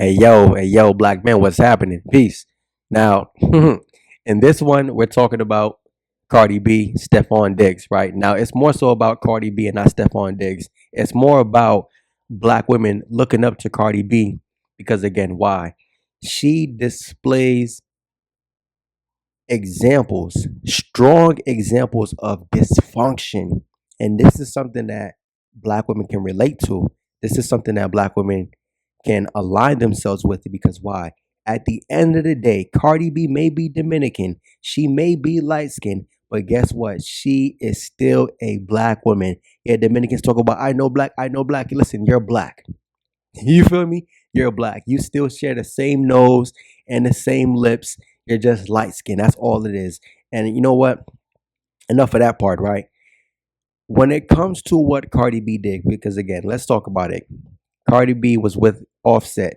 Hey yo, black man, what's happening? Peace. Now, in this one, we're talking about Cardi B, Stefon Diggs, right? Now, it's more so about Cardi B and not Stefon Diggs. It's more about black women looking up to Cardi B because, again, why? She displays examples, strong examples of dysfunction. And this is something that black women can relate to. This is something that black women can align themselves with it because why? At the end of the day, Cardi B may be Dominican, she may be light skinned, but guess what? She is still a black woman. Yeah, Dominicans talk about I know black, I know black. Listen, you're black. You feel me? You're black. You still share the same nose and the same lips. You're just light skinned. That's all it is. And you know what? Enough of that part, right? When it comes to what Cardi B did, because again, let's talk about it. Cardi B was with Offset,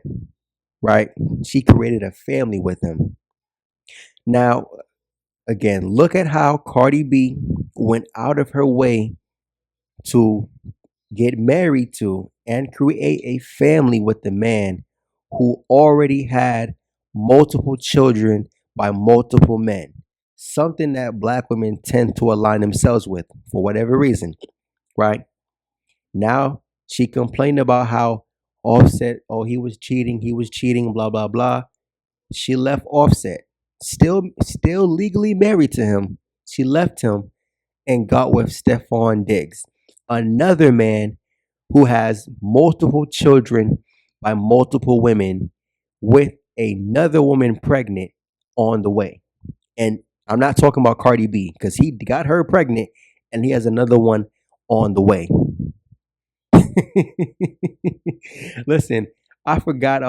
right? She created a family with him. Now, again, look at how Cardi B went out of her way to get married to and create a family with the man who already had multiple children by multiple men. Something that black women tend to align themselves with for whatever reason, right? Now she complained about how Offset, oh, he was cheating, blah, blah, blah. She left Offset, still legally married to him. She left him and got with Stefon Diggs, another man who has multiple children by multiple women with another woman pregnant on the way. And I'm not talking about Cardi B because he got her pregnant and he has another one on the way. Listen, I forgot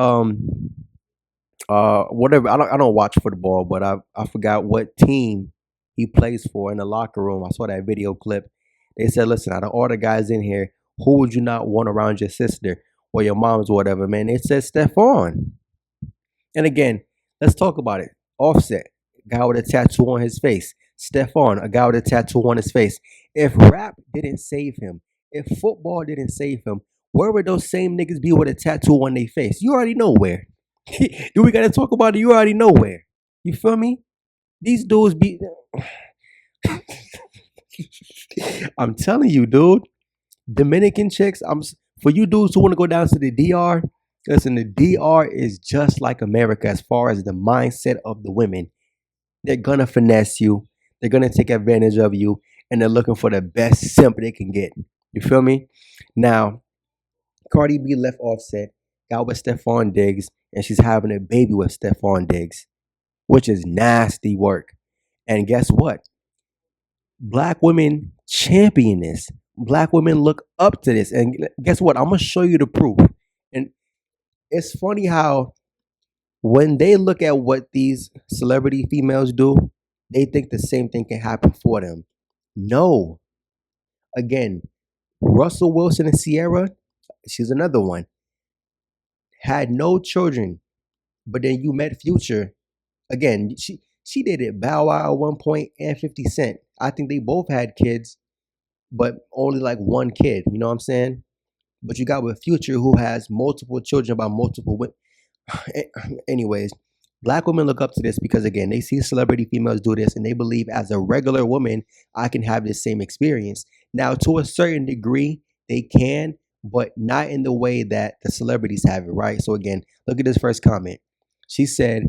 whatever I don't watch football, but I forgot what team he plays for in the locker room. I saw that video clip. They said, listen, out of all the guys in here, who would you not want around your sister or your mom's or whatever, man? It said Stefan. And again, let's talk about it. Offset, guy with a tattoo on his face. Stefan, a guy with a tattoo on his face. If rap didn't save him, if football didn't save him, where would those same niggas be with a tattoo on their face? You already know where. Do we gotta talk about it? You already know where. You feel me? These dudes be. I'm telling you, dude. Dominican chicks. For you dudes who want to go down to the DR. Listen, the DR is just like America as far as the mindset of the women. They're gonna finesse you. They're gonna take advantage of you, and they're looking for the best simp they can get. You feel me? Now, Cardi B left Offset, got with Stefon Diggs, and she's having a baby with Stefon Diggs, which is nasty work. And guess what? Black women champion this. Black women look up to this. And guess what? I'm gonna show you the proof. And it's funny how when they look at what these celebrity females do, they think the same thing can happen for them. No. Again, Russell Wilson and Sierra, she's another one, had no children. But then you met Future. Again, she did it Bow Wow at one point and 50 Cent. I think they both had kids, but only like one kid. You know what I'm saying? But you got with Future who has multiple children by multiple women. Anyways, black women look up to this because again, they see celebrity females do this and they believe as a regular woman, I can have this same experience. Now, to a certain degree, they can, but not in the way that the celebrities have it, right? So again, look at this first comment. She said,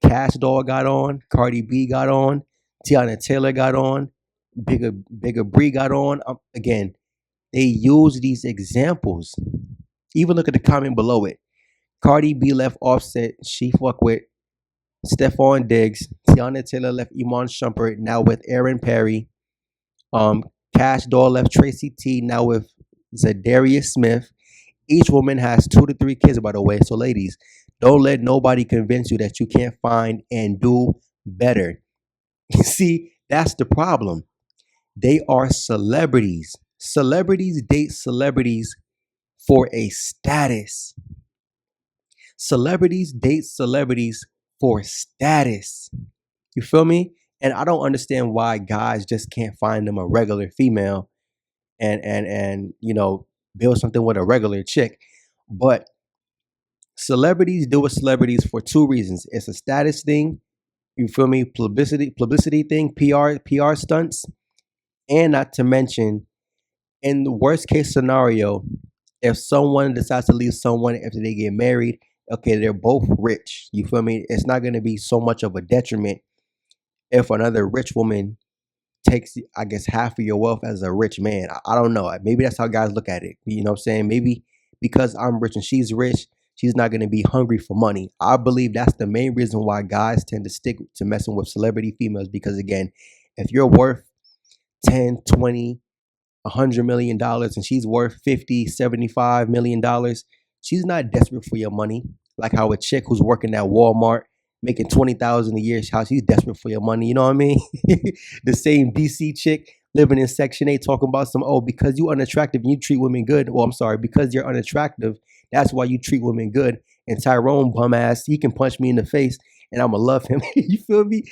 Cash Doll got on, Cardi B got on, Tiana Taylor got on, Bigger Bree got on. Again, they use these examples. Even look at the comment below it. Cardi B left Offset. She fuck with Stefon Diggs. Tiana Taylor left Iman Shumpert. Now with Aaron Perry. Um, Cash Doll left Tracy T. Now with Zadarius Smith. Each woman has 2 to 3 kids, by the way. So, ladies, don't let nobody convince you that you can't find and do better. See, that's the problem. They are celebrities. Celebrities date celebrities for a status. Celebrities date celebrities for status. You feel me? And I don't understand why guys just can't find them a regular female and build something with a regular chick. But Celebrities do with celebrities for two reasons. It's a status thing. You feel me? Publicity thing, PR stunts, and not to mention, in the worst case scenario, if someone decides to leave someone after they get married, okay, they're both rich. You feel me? It's not going to be so much of a detriment if another rich woman takes, I guess, half of your wealth as a rich man. I don't know. Maybe that's how guys look at it. You know what I'm saying? Maybe because I'm rich and she's rich, she's not going to be hungry for money. I believe that's the main reason why guys tend to stick to messing with celebrity females because, again, if you're worth 10, 20, $100 million and she's worth 50, $75 million, she's not desperate for your money. Like how a chick who's working at Walmart making 20,000 a year, how she's desperate for your money. You know what I mean? The same DC chick living in Section 8 talking about some, oh, because you unattractive and you treat women good. Well, I'm sorry, because you're unattractive, that's why you treat women good. And Tyrone bum ass, he can punch me in the face and I'ma love him. You feel me?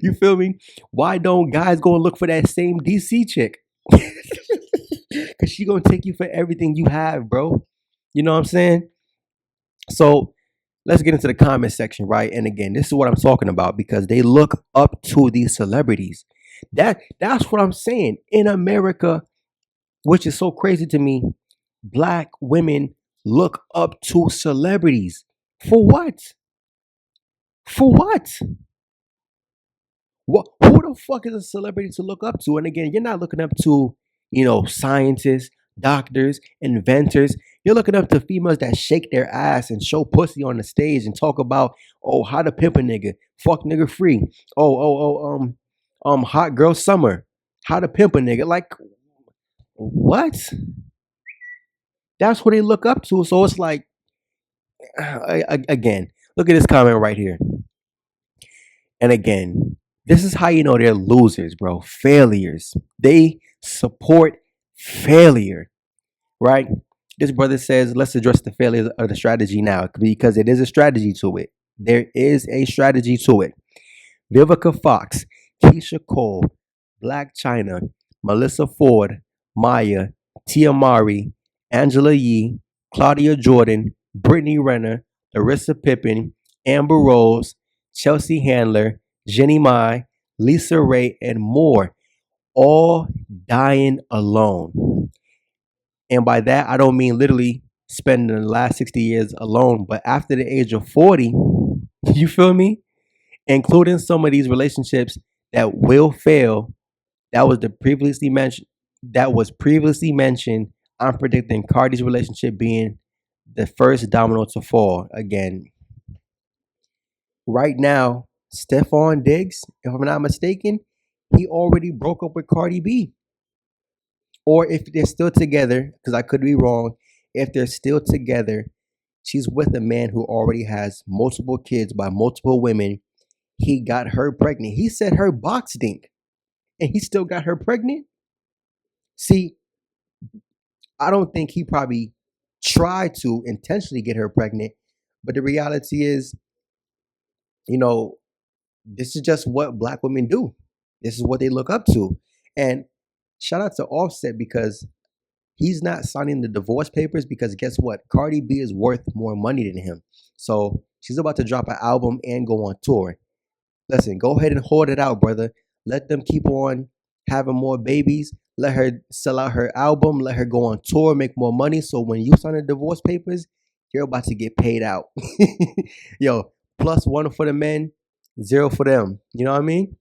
You feel me? Why don't guys go and look for that same DC chick? Cause she gonna take you for everything you have, bro. You know what I'm saying? So let's get into the comment section, right? And again, this is what I'm talking about because they look up to these celebrities. That's what I'm saying. In America, which is so crazy to me, black women look up to celebrities. For what? For what? What? Who the fuck is a celebrity to look up to? And again, you're not looking up to, scientists, doctors, inventors. You're looking up to females that shake their ass and show pussy on the stage and talk about, oh, how to pimp a nigga, fuck nigga free. Hot girl summer, how to pimp a nigga. Like, what? That's what they look up to. So it's like, again, look at this comment right here. And again, this is how you know they're losers, bro. Failures. They support failure, right? This brother says, let's address the failures of the strategy now because it is a strategy to it. There is a strategy to it. Vivica Fox, Keisha Cole, Black China, Melissa Ford, Maya, Tia Mari, Angela Yee, Claudia Jordan, Brittany Renner, Larissa Pippen, Amber Rose, Chelsea Handler, Jenny Mai, Lisa Ray, and more, all dying alone. And by that, I don't mean literally spending the last 60 years alone, but after the age of 40, you feel me? Including some of these relationships that will fail. That was previously mentioned. I'm predicting Cardi's relationship being the first domino to fall. Again, right now, Stefon Diggs, if I'm not mistaken, he already broke up with Cardi B. Or if they're still together, because I could be wrong, if they're still together, she's with a man who already has multiple kids by multiple women. He got her pregnant. He said her box stink, and he still got her pregnant. See, I don't think he probably tried to intentionally get her pregnant, but the reality is, you know, this is just what black women do. This is what they look up to. And shout out to Offset because he's not signing the divorce papers because guess what? Cardi B is worth more money than him. So she's about to drop an album and go on tour. Listen, go ahead and hold it out, brother. Let them keep on having more babies. Let her sell out her album. Let her go on tour, make more money. So when you sign the divorce papers, you're about to get paid out. Yo, +1 for the men, 0 for them. You know what I mean?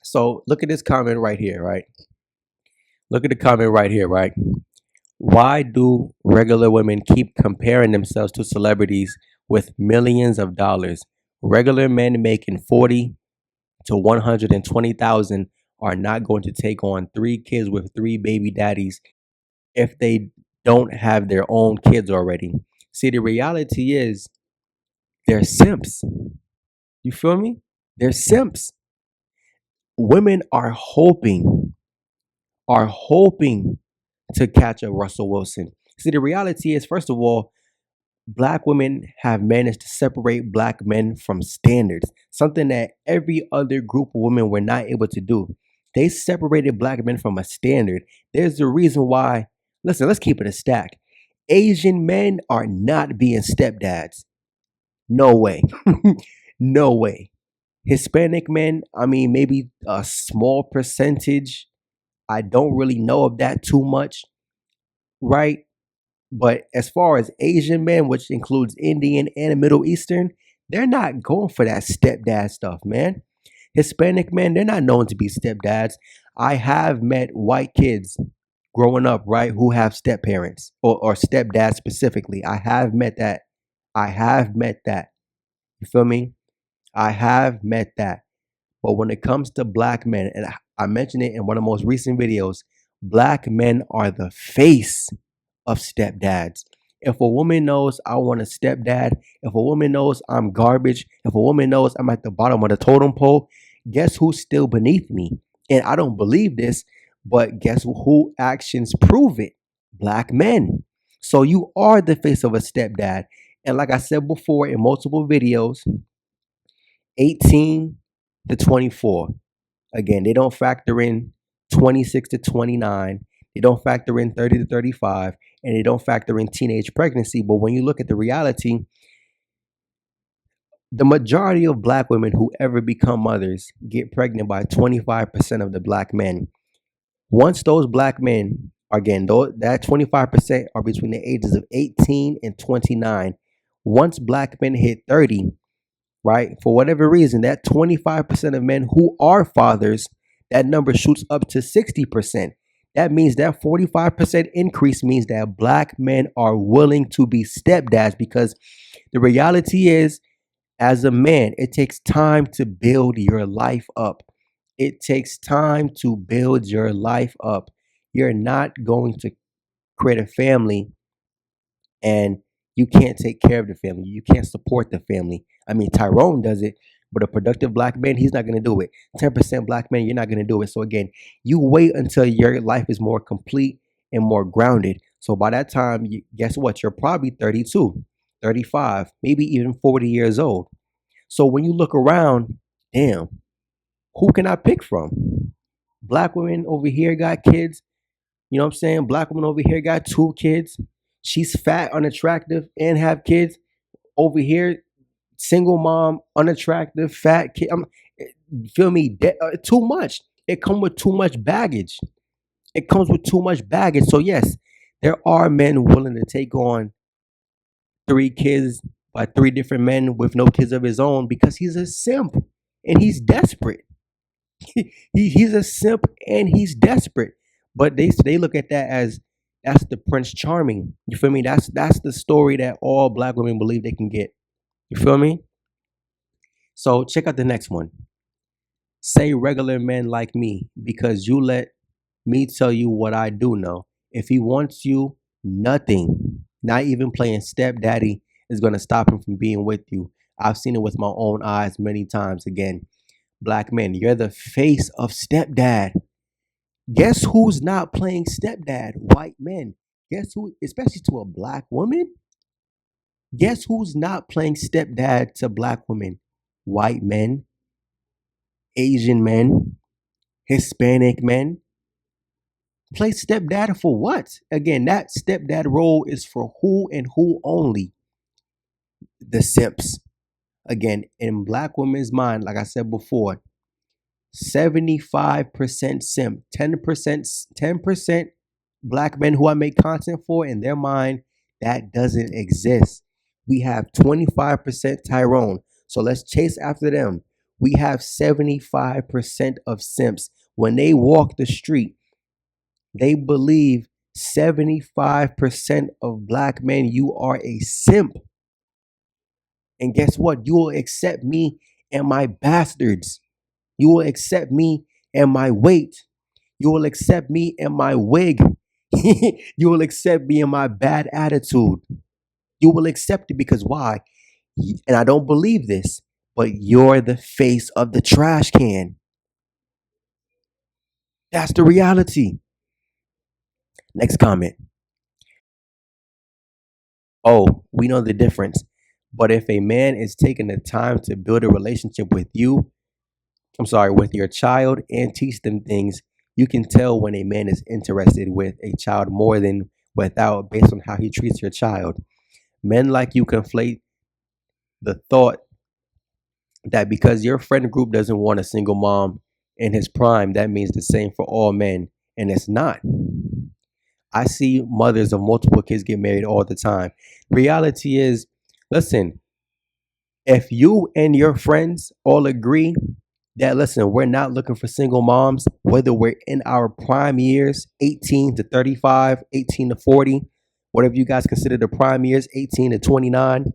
So look at this comment right here, right? Look at the comment right here, right? Why do regular women keep comparing themselves to celebrities with millions of dollars? Regular men making 40 to 120,000 are not going to take on 3 kids with 3 baby daddies if they don't have their own kids already. See, the reality is they're simps. You feel me? They're simps. Women are hoping to catch a Russell Wilson. See, the reality is, first of all, black women have managed to separate black men from standards, something that every other group of women were not able to do. They separated black men from a standard. There's the reason why. Listen, let's keep it a stack. Asian men are not being stepdads. No way. No way. Hispanic men, I mean, maybe a small percentage. I don't really know of that too much, right? But as far as Asian men, which includes Indian and Middle Eastern, they're not going for that stepdad stuff, man. Hispanic men, they're not known to be stepdads. I have met white kids growing up, right, who have step parents or stepdads specifically. I have met that. I have met that. You feel me? I have met that. But when it comes to black men, and I mentioned it in one of the most recent videos, black men are the face of stepdads. If a woman knows I want a stepdad, if a woman knows I'm garbage, if a woman knows I'm at the bottom of the totem pole, guess who's still beneath me? And I don't believe this, but guess who actions prove it? Black men. So you are the face of a stepdad. And like I said before in multiple videos, 18 to 24. Again, they don't factor in 26 to 29. They don't factor in 30 to 35. And they don't factor in teenage pregnancy. But when you look at the reality, the majority of black women who ever become mothers get pregnant by 25% of the black men. Once those black men, again, that 25% are between the ages of 18 and 29. Once black men hit 30, right? For whatever reason, that 25% of men who are fathers, that number shoots up to 60%. That means that 45% increase means that black men are willing to be stepdads because the reality is, as a man, it takes time to build your life up. It takes time to build your life up. You're not going to create a family and you can't take care of the family. You can't support the family. I mean, Tyrone does it, but a productive black man, he's not going to do it. 10% black men, you're not going to do it. So again, you wait until your life is more complete and more grounded. So by that time, guess what? You're probably 32, 35, maybe even 40 years old. So when you look around, damn, who can I pick from? Black women over here got kids. You know what I'm saying? Black woman over here got 2 kids. She's fat, unattractive, and have kids. Over here, single mom, unattractive, fat kid. Feel me? Too much. It comes with too much baggage. It comes with too much baggage. So yes, there are men willing to take on 3 kids by 3 different men with no kids of his own because he's a simp and he's desperate. He's a simp and he's desperate. But they look at that as that's the Prince Charming. You feel me? That's the story that all black women believe they can get. You feel me? So check out the next one. Say regular men like me because you let me tell you what I do know. If he wants you, nothing, not even playing stepdaddy, is going to stop him from being with you. I've seen it with my own eyes many times. Again, black men, you're the face of stepdad. Guess who's not playing stepdad? White men. Guess who, especially to a black woman? Guess who's not playing stepdad to black women? White men, Asian men, Hispanic men. Play stepdad for what? Again, that stepdad role is for who and who only? The simps. Again, in black women's mind, like I said before, 75% simp, 10% black men who I make content for, in their mind, that doesn't exist. We have 25% Tyrone. So let's chase after them. We have 75% of simps. When they walk the street, they believe 75% of black men, you are a simp. And guess what? You will accept me and my bastards. You will accept me and my weight. You will accept me and my wig. You will accept me and my bad attitude. You will accept it because why? And I don't believe this, but you're the face of the trash can. That's the reality. Next comment. Oh, we know the difference. But if a man is taking the time to build a relationship with you, with your child and teach them things, you can tell when a man is interested with a child more than without based on how he treats your child. Men like you conflate the thought that because your friend group doesn't want a single mom in his prime, that means the same for all men. And it's not. I see mothers of multiple kids get married all the time. Reality is, listen, if you and your friends all agree that, listen, we're not looking for single moms, whether we're in our prime years, 18 to 35, 18 to 40, whatever you guys consider the prime years, 18 to 29,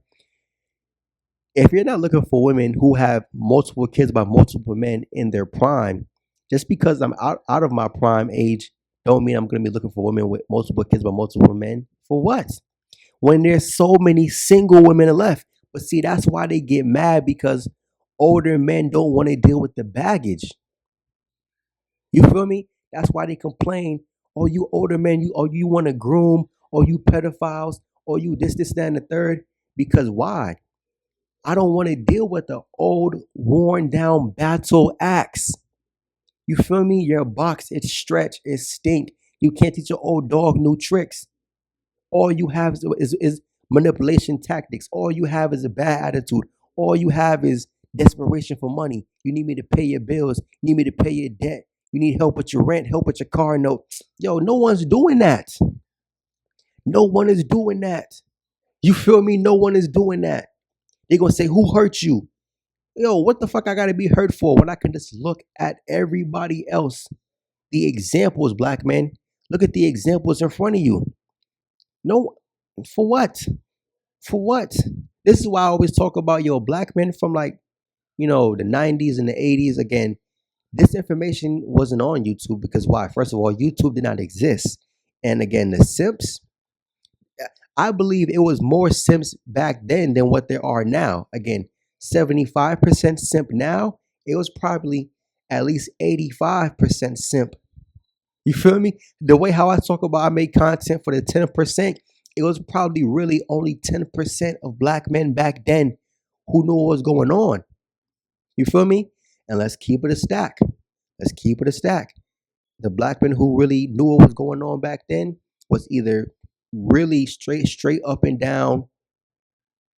if you're not looking for women who have multiple kids by multiple men in their prime, just because I'm out of my prime age, don't mean I'm going to be looking for women with multiple kids by multiple men. For what? When there's so many single women left. But see, that's why they get mad because older men don't want to deal with the baggage. You feel me? That's why they complain. Oh, you older men, you want to groom, or you pedophiles, or you this, that, and the third. Because why? I don't want to deal with the old, worn down battle axe. You feel me? Your box, it's stretched, it stink. You can't teach your old dog new tricks. All you have is manipulation tactics. All you have is a bad attitude. All you have is desperation for money. You need me to pay your bills. You need me to pay your debt. You need help with your rent, help with your car note. Yo, no one's doing that. No one is doing that. You feel me? No one is doing that. They're going to say, who hurt you? Yo, what the fuck I got to be hurt for when I can just look at everybody else? The examples, black men. Look at the examples in front of you. No, for what? For what? This is why I always talk about black men from like, the 90s and the 80s. Again, this information wasn't on YouTube because why? First of all, YouTube did not exist. And again, the simps, I believe it was more simps back then than what there are now. Again, 75% simp now. It was probably at least 85% simp. You feel me? The way how I talk about I make content for the 10%, it was probably really only 10% of black men back then who knew what was going on. You feel me? And let's keep it a stack. Let's keep it a stack. The black men who really knew what was going on back then was either really straight up and down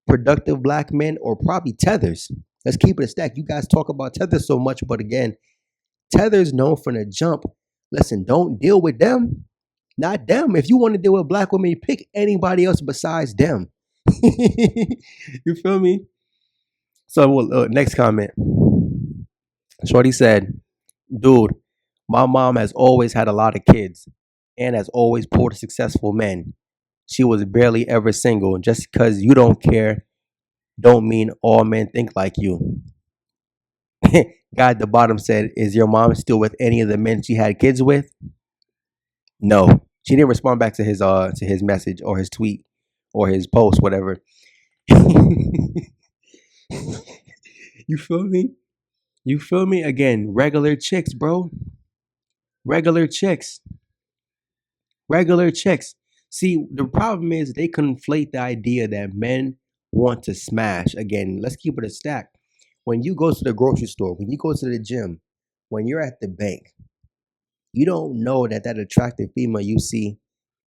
productive black men or probably tethers. Let's keep it a stack. You guys talk about tethers so much, but again, tethers known from the jump. Listen, don't deal with them. Not them. If you want to deal with black women, you pick anybody else besides them. You feel me? So, next comment. Shorty said, dude, my mom has always had a lot of kids and has always pulled successful men. She was barely ever single. Just because you don't care, don't mean all men think like you. Guy at the bottom said, is your mom still with any of the men she had kids with? No. She didn't respond back to his message or his tweet or his post, whatever. You feel me? You feel me? Again, regular chicks, bro. Regular chicks. Regular chicks. See, the problem is they conflate the idea that men want to smash. Again, let's keep it a stack. When you go to the grocery store, when you go to the gym, when you're at the bank, you don't know that attractive female you see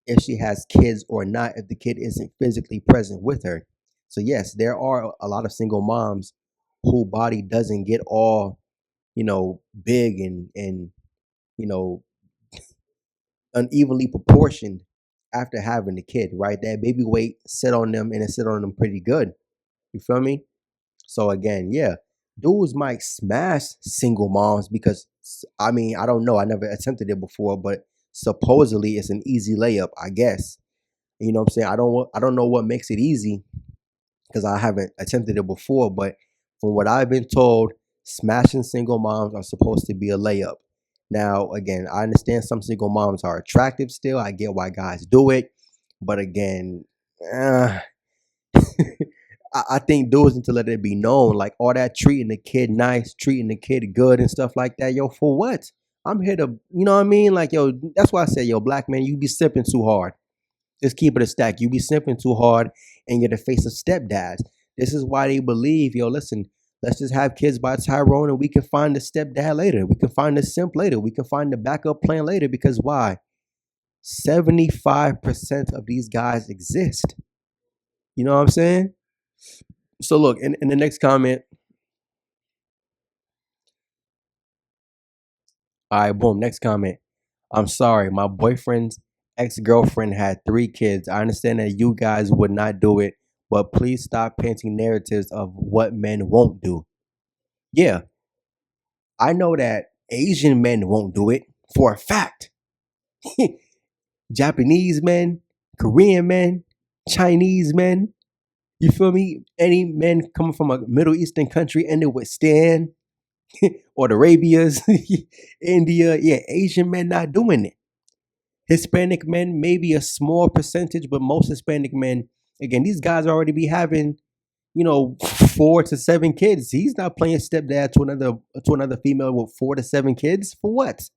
if she has kids or not, if the kid isn't physically present with her. So yes, there are a lot of single moms whose body doesn't get all, big and you know, unevenly proportioned after having the kid, right? That baby weight sit on them and it sit on them pretty good. You feel me? So again, yeah, dudes might smash single moms because I mean, I don't know. I never attempted it before, but supposedly it's an easy layup, I guess. You know what I'm saying? I don't know what makes it easy because I haven't attempted it before, but from what I've been told, smashing single moms are supposed to be a layup. Now, again, I understand some single moms are attractive still. I get why guys do it, but again, uh, I think dudes need to let it be known, like all that treating the kid nice, treating the kid good and stuff like that. Yo, for what? I'm here to, you know what I mean? Like, yo, that's why I say, yo, black man, you be sipping too hard. Just keep it a stack. You be simping too hard and you're the face of stepdads. This is why they believe, yo, listen, let's just have kids by Tyrone and we can find the stepdad later. We can find the simp later. We can find the backup plan later because why? 75% of these guys exist. You know what I'm saying? So look, in the next comment, all right, boom, next comment. I'm sorry, my boyfriend's ex-girlfriend had 3 kids. I understand that you guys would not do it, but please stop painting narratives of what men won't do. Yeah, I know that Asian men won't do it for a fact. Japanese men, Korean men, Chinese men, you feel me? Any men coming from a Middle Eastern country and they would stand, or the Arabias, India, yeah, Asian men not doing it. Hispanic men, maybe a small percentage, but most Hispanic men, again, these guys already be having, 4 to 7 kids. He's not playing stepdad to another female with 4 to 7 kids. For what?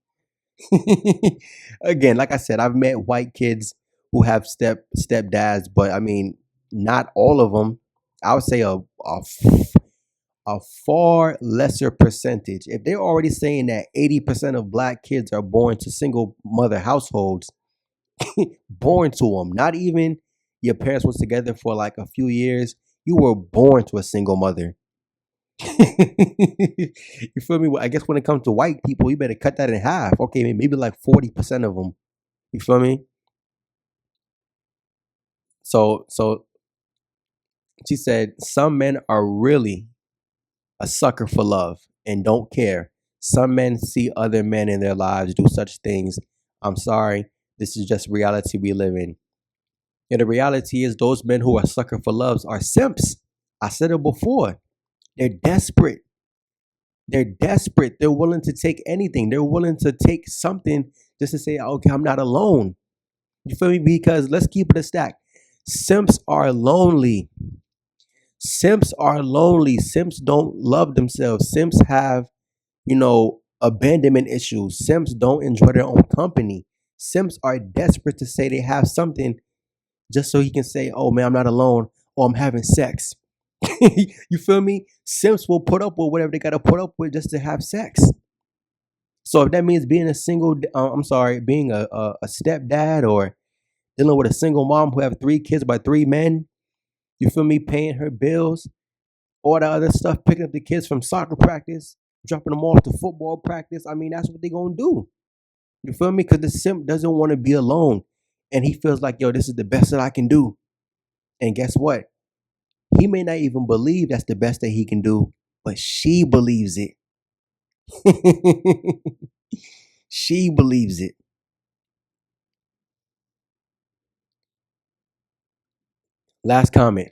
Again, like I said, I've met white kids who have stepdads, but I mean, not all of them. I would say a far lesser percentage. If they're already saying that 80% of black kids are born to single mother households, born to them, not even your parents was together for like a few years, you were born to a single mother. You feel me? Well, I guess when it comes to white people, you better cut that in half. Okay, maybe like 40% of them. You feel me? So she said some men are really a sucker for love and don't care. Some men see other men in their lives do such things. I'm sorry, this is just reality we live in. And the reality is those men who are sucker for loves are simps. I said it before. They're desperate. They're desperate. They're willing to take anything. They're willing to take something just to say, okay, I'm not alone. You feel me? Because let's keep it a stack. Simps are lonely. Simps are lonely. Simps don't love themselves. Simps have, abandonment issues. Simps don't enjoy their own company. Simps are desperate to say they have something just so he can say, oh man, I'm not alone, or I'm having sex. You feel me? Simps will put up with whatever they got to put up with just to have sex. So if that means being a single, being a stepdad or dealing with a single mom who have 3 kids by 3 men, you feel me, paying her bills, all the other stuff, picking up the kids from soccer practice, dropping them off to football practice. I mean, that's what they gonna do. You feel me? Because the simp doesn't want to be alone, and he feels like, yo, this is the best that I can do. And guess what? He may not even believe that's the best that he can do, but she believes it. She believes it. Last comment.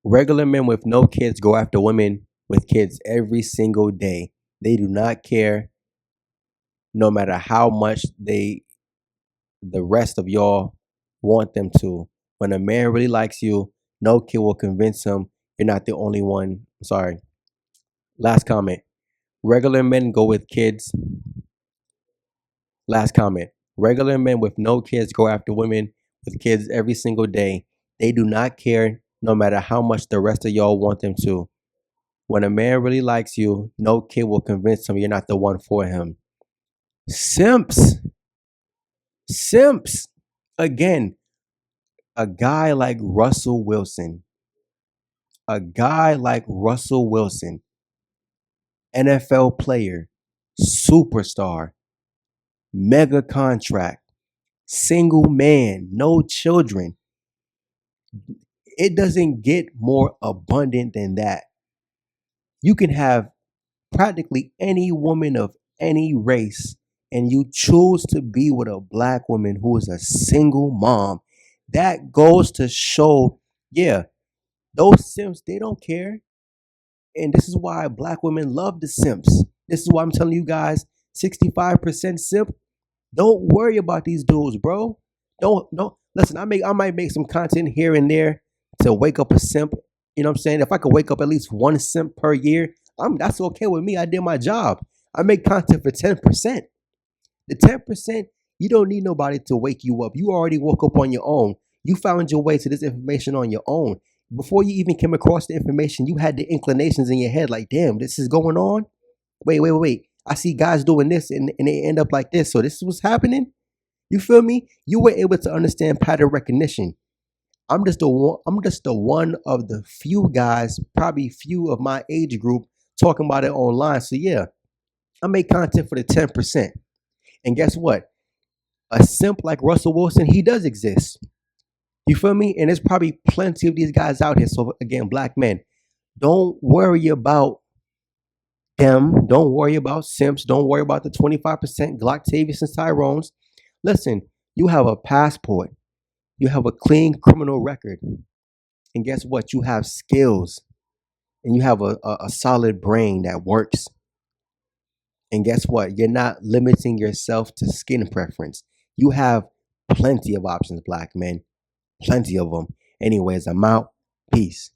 Regular men with no kids go after women with kids every single day. They do not care no matter how much the rest of y'all want them to. When a man really likes you, no kid will convince him you're not the only one. Sorry. Last comment. Regular men go with kids. Last comment. Regular men with no kids go after women with kids every single day. They do not care no matter how much the rest of y'all want them to. When a man really likes you, no kid will convince him you're not the one for him. Simps. Simps. Again, a guy like Russell Wilson. A guy like Russell Wilson, NFL player, superstar, mega contract, single man, no children. It doesn't get more abundant than that. You can have practically any woman of any race, and you choose to be with a black woman who is a single mom. That goes to show, yeah, those simps, they don't care. And this is why black women love the simps. This is why I'm telling you guys 65% simp. Don't worry about these dudes, bro. Don't listen. I might make some content here and there to wake up a simp. You know what I'm saying? If I could wake up at least one simp per year, that's okay with me. I did my job. I make content for 10%. The 10%, you don't need nobody to wake you up. You already woke up on your own. You found your way to this information on your own. Before you even came across the information, you had the inclinations in your head like, damn, this is going on. Wait. I see guys doing this and they end up like this. So this is what's happening. You feel me? You were able to understand pattern recognition. I'm just the one of the few guys, probably few of my age group, talking about it online. So yeah, I make content for the 10%. And guess what? A simp like Russell Wilson, he does exist. You feel me? And there's probably plenty of these guys out here. So again, black men, don't worry about them. Don't worry about simps. Don't worry about the 25% Glocktavius and Tyrones. Listen, you have a passport. You have a clean criminal record. And guess what? You have skills and you have a solid brain that works. And guess what? You're not limiting yourself to skin preference. You have plenty of options, black men. Plenty of them. Anyways, I'm out. Peace.